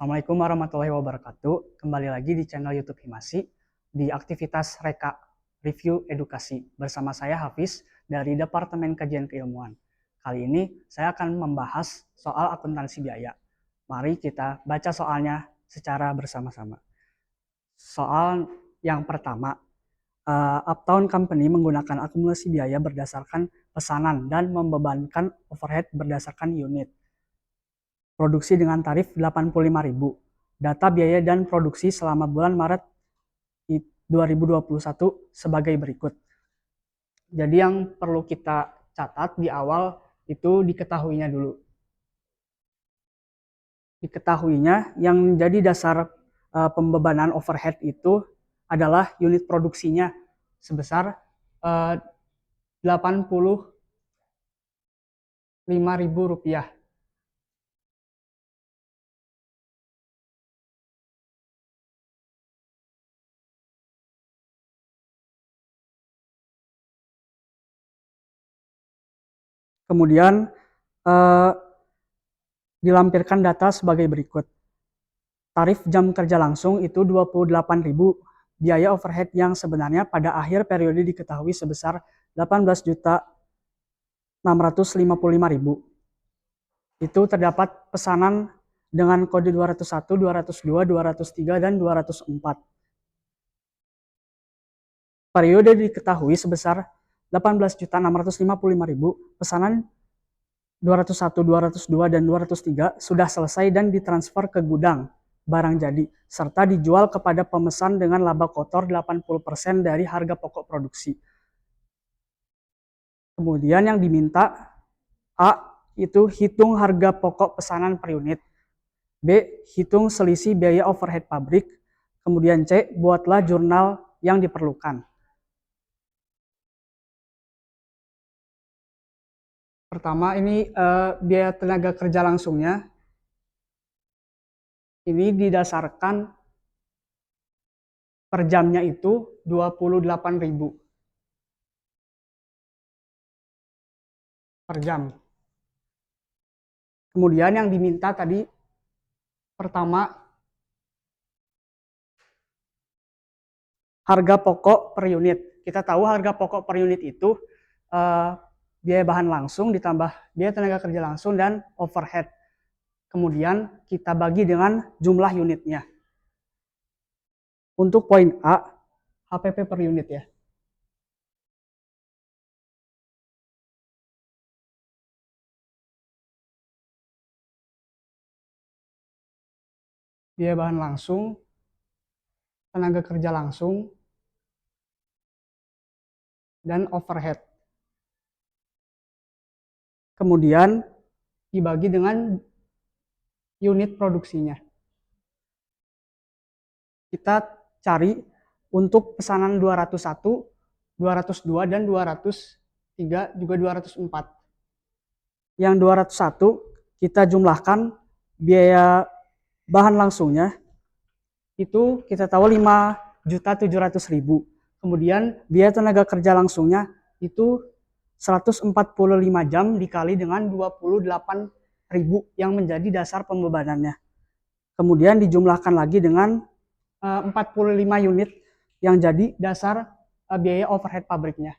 Assalamualaikum warahmatullahi wabarakatuh. Kembali lagi di channel YouTube Himasi di aktivitas Reka Review Edukasi bersama saya Hafiz dari Departemen Kajian Keilmuan. Kali ini saya akan membahas soal akuntansi biaya. Mari kita baca soalnya secara bersama-sama. Soal yang pertama, Uptown Company menggunakan akumulasi biaya berdasarkan pesanan dan membebankan overhead berdasarkan unit. Produksi dengan tarif 85.000. Data biaya dan produksi selama bulan Maret 2021 sebagai berikut. Jadi yang perlu kita catat di awal itu diketahuinya dulu. Diketahuinya yang menjadi dasar pembebanan overhead itu adalah unit produksinya sebesar 85.000 rupiah. Kemudian dilampirkan data sebagai berikut. Tarif jam kerja langsung itu 28.000, biaya overhead yang sebenarnya pada akhir periode diketahui sebesar 18.655.000. Itu terdapat pesanan dengan kode 201, 202, 203, dan 204. Periode diketahui sebesar 18.655.000, pesanan 201, 202, dan 203 sudah selesai dan ditransfer ke gudang barang jadi, serta dijual kepada pemesan dengan laba kotor 80% dari harga pokok produksi. Kemudian yang diminta, A, itu hitung harga pokok pesanan per unit. B, hitung selisih biaya overhead pabrik. Kemudian C, buatlah jurnal yang diperlukan. Pertama ini biaya tenaga kerja langsungnya. Ini didasarkan per jamnya itu 28.000 per jam. Kemudian yang diminta tadi pertama harga pokok per unit. Kita tahu harga pokok per unit itu biaya bahan langsung ditambah biaya tenaga kerja langsung dan overhead. Kemudian kita bagi dengan jumlah unitnya. Untuk poin A, HPP per unit ya. Biaya bahan langsung, tenaga kerja langsung, dan overhead. Kemudian dibagi dengan unit produksinya. Kita cari untuk pesanan 201, 202, dan 203, juga 204. Yang 201 kita jumlahkan biaya bahan langsungnya, itu kita tahu 5.700.000. Kemudian biaya tenaga kerja langsungnya itu 145 jam dikali dengan 28.000 yang menjadi dasar pembebanannya. Kemudian dijumlahkan lagi dengan 45 unit yang jadi dasar biaya overhead pabriknya.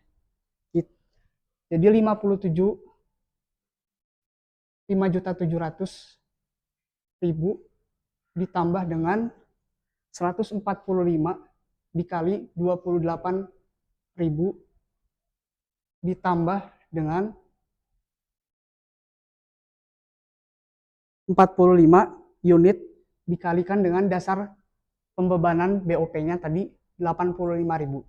Jadi 5.700.000 ditambah dengan 145 dikali 28.000 ditambah dengan 45 unit dikalikan dengan dasar pembebanan BOP-nya tadi 85.000.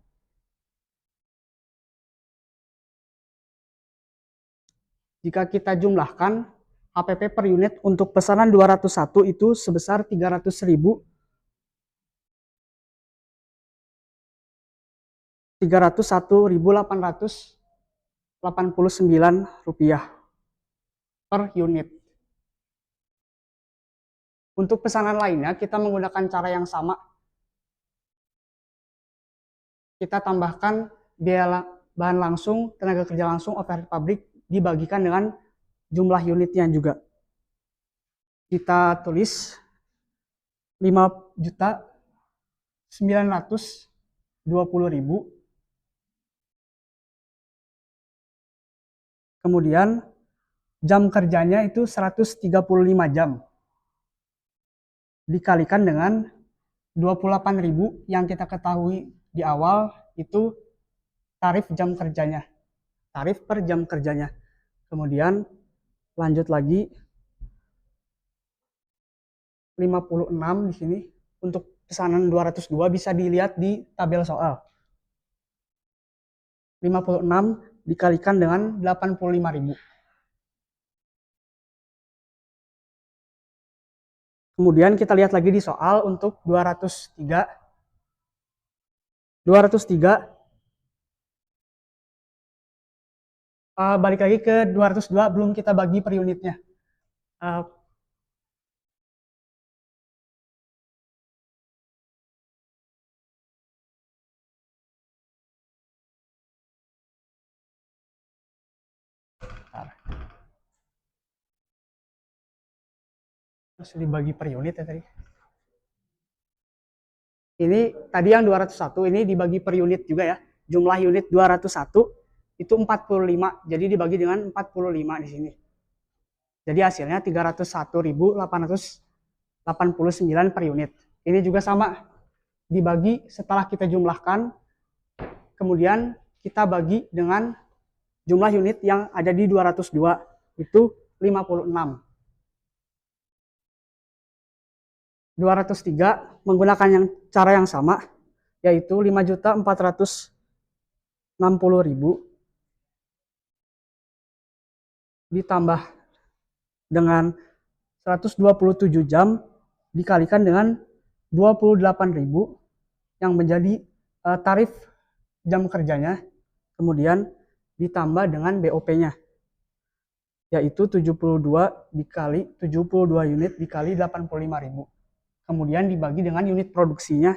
Jika kita jumlahkan HPP per unit untuk pesanan 201 itu sebesar 301.889 rupiah per unit. Untuk pesanan lainnya kita menggunakan cara yang sama. Kita tambahkan biaya bahan langsung, tenaga kerja langsung, overhead pabrik dibagikan dengan jumlah unitnya juga. Kita tulis 5.920.000. Kemudian jam kerjanya itu 135 jam. Dikalikan dengan 28.000 yang kita ketahui di awal itu tarif jam kerjanya. Tarif per jam kerjanya. Kemudian lanjut lagi 56 di sini untuk pesanan 202 bisa dilihat di tabel soal. 56 dikalikan dengan 85.000. Kemudian kita lihat lagi di soal untuk 203. 203 balik lagi ke 202 belum kita bagi per unitnya. Terus dibagi per unit ya tadi. Ini tadi yang 201 ini dibagi per unit juga ya. Jumlah unit 201 itu 45. Jadi dibagi dengan 45 di sini. Jadi hasilnya 301.889 per unit. Ini juga sama. Dibagi setelah kita jumlahkan. Kemudian kita bagi dengan jumlah unit yang ada di 202. Itu 56. 203 menggunakan cara yang sama, yaitu 5.460.000 ditambah dengan 127 jam dikalikan dengan 28.000 yang menjadi tarif jam kerjanya, kemudian ditambah dengan BOP-nya, yaitu 72 dikali 72 unit dikali 85.000. Kemudian dibagi dengan unit produksinya,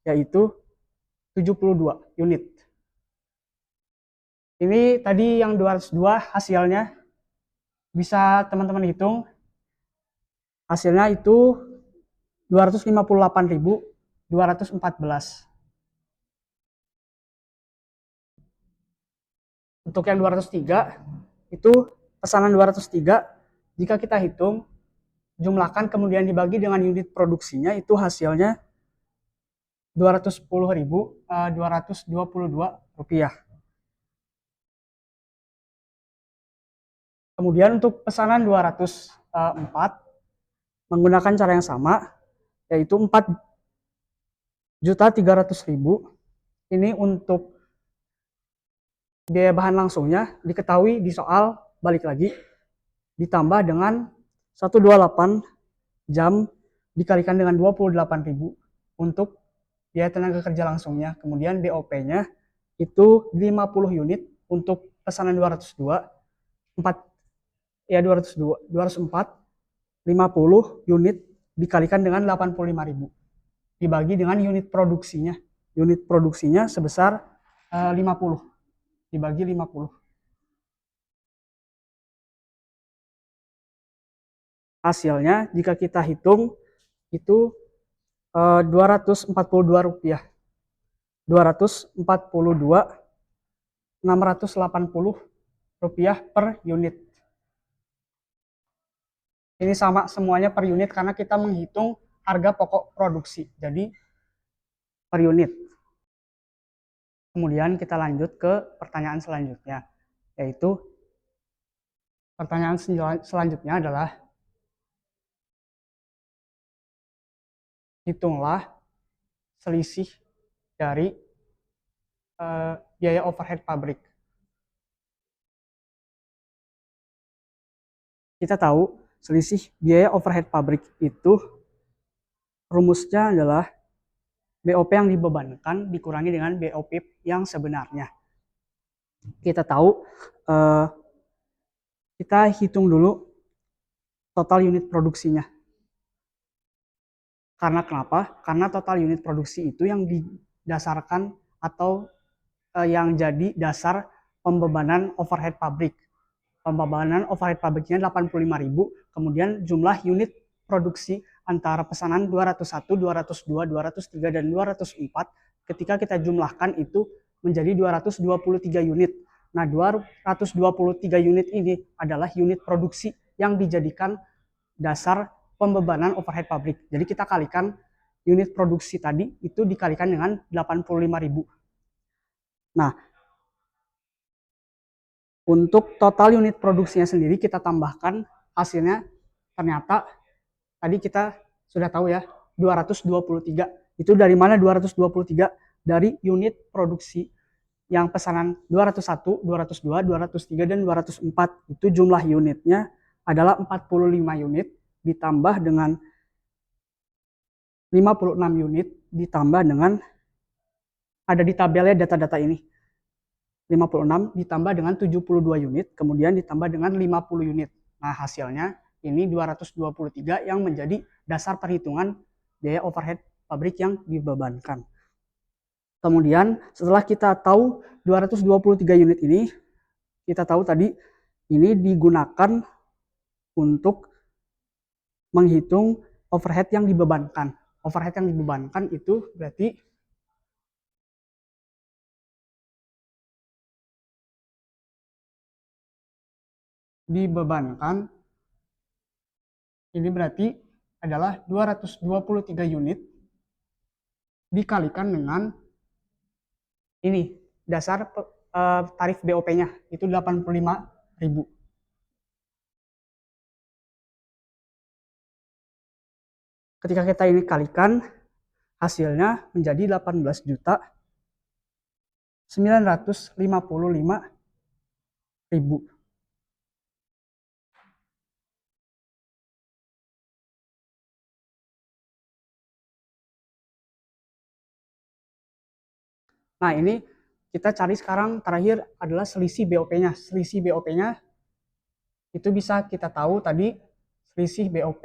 yaitu 72 unit. Ini tadi yang 202 hasilnya, bisa teman-teman hitung. Hasilnya itu 258.214. Untuk yang 203, itu pesanan 203, jika kita hitung, jumlahkan kemudian dibagi dengan unit produksinya, itu hasilnya 210.222 rupiah. Kemudian untuk pesanan 204 menggunakan cara yang sama, yaitu 4.300.000. Ini untuk biaya bahan langsungnya diketahui di soal, balik lagi ditambah dengan 128 jam dikalikan dengan 28.000 untuk biaya tenaga kerja langsungnya. Kemudian BOP-nya itu 50 unit untuk pesanan 202, 204, 50 unit dikalikan dengan 85.000 dibagi dengan unit produksinya. Unit produksinya sebesar 50 dibagi 50. Hasilnya jika kita hitung itu 242 rupiah. 242.680 rupiah per unit. Ini sama semuanya per unit karena kita menghitung harga pokok produksi. Jadi per unit. Kemudian kita lanjut ke pertanyaan selanjutnya, yaitu pertanyaan selanjutnya adalah hitunglah selisih dari biaya overhead pabrik. Kita tahu selisih biaya overhead pabrik itu rumusnya adalah BOP yang dibebankan dikurangi dengan BOP yang sebenarnya. Kita tahu, kita hitung dulu total unit produksinya. Karena kenapa? Karena total unit produksi itu yang didasarkan atau yang jadi dasar pembebanan overhead pabrik. Pembebanan overhead pabriknya 85.000, kemudian jumlah unit produksi antara pesanan 201, 202, 203, dan 204 ketika kita jumlahkan itu menjadi 223 unit. Nah, 223 unit ini adalah unit produksi yang dijadikan dasar pembebanan overhead pabrik. Jadi kita kalikan unit produksi tadi itu dikalikan dengan 85.000. Nah, untuk total unit produksinya sendiri kita tambahkan hasilnya ternyata tadi kita sudah tahu ya 223. Itu dari mana 223? Dari unit produksi yang pesanan 201, 202, 203, dan 204. Itu jumlah unitnya adalah 45 unit ditambah dengan 56 unit ditambah dengan ada di tabelnya data-data ini. 56 ditambah dengan 72 unit, kemudian ditambah dengan 50 unit. Nah, hasilnya ini 223 yang menjadi dasar perhitungan biaya overhead pabrik yang dibebankan. Kemudian setelah kita tahu 223 unit ini, kita tahu tadi ini digunakan untuk menghitung overhead yang dibebankan. Overhead yang dibebankan itu berarti dibebankan ini berarti adalah 223 unit dikalikan dengan ini dasar tarif BOP-nya itu 85.000. Ketika kita ini kalikan hasilnya menjadi 18.955.000. Nah, ini kita cari sekarang terakhir adalah selisih BOP-nya. Selisih BOP-nya itu bisa kita tahu tadi selisih BOP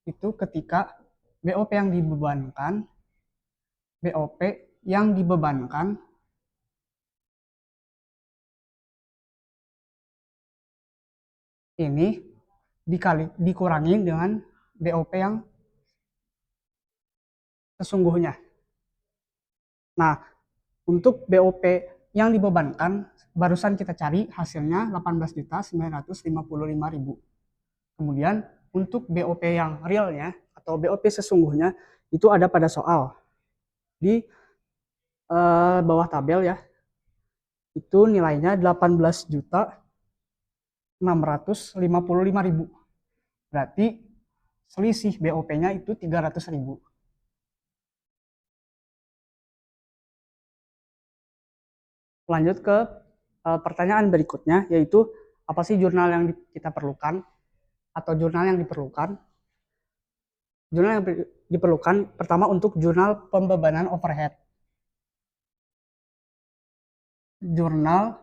itu ketika BOP yang dibebankan ini dikurangi dengan BOP yang sesungguhnya. Nah, untuk BOP yang dibebankan barusan kita cari hasilnya 18.955.000. Kemudian untuk BOP yang realnya atau BOP sesungguhnya itu ada pada soal di bawah tabel ya. Itu nilainya 18.655.000. Berarti selisih BOP-nya itu 300.000. Lanjut ke pertanyaan berikutnya, yaitu apa sih jurnal yang kita perlukan atau jurnal yang diperlukan. Jurnal yang diperlukan pertama untuk jurnal pembebanan overhead. Jurnal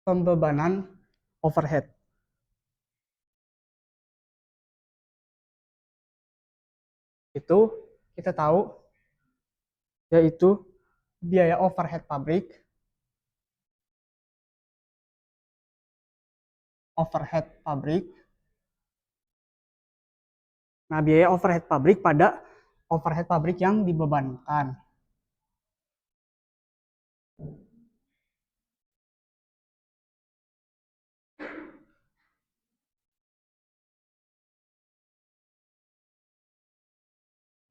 pembebanan overhead. Itu kita tahu yaitu biaya overhead pabrik, Nah, biaya overhead pabrik pada overhead pabrik yang dibebankan.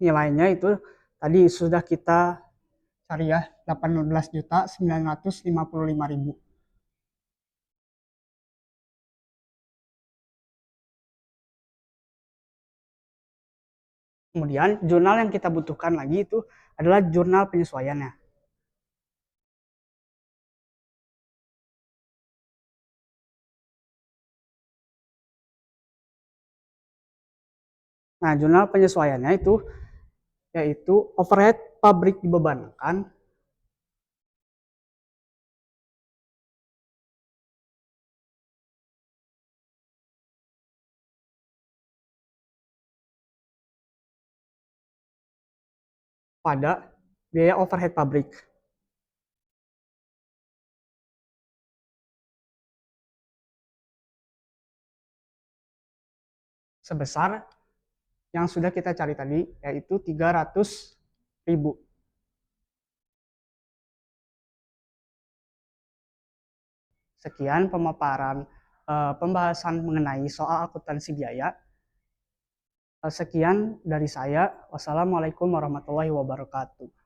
Nilainya itu tadi sudah kita cari ya, 18.955.000. Kemudian jurnal yang kita butuhkan lagi itu adalah jurnal penyesuaiannya. Nah, jurnal penyesuaiannya itu yaitu overhead pabrik dibebankan pada biaya overhead pabrik. sebesar yang sudah kita cari tadi, yaitu 300.000. Sekian pemaparan pembahasan mengenai soal akuntansi biaya. Sekian dari saya. Wassalamualaikum warahmatullahi wabarakatuh.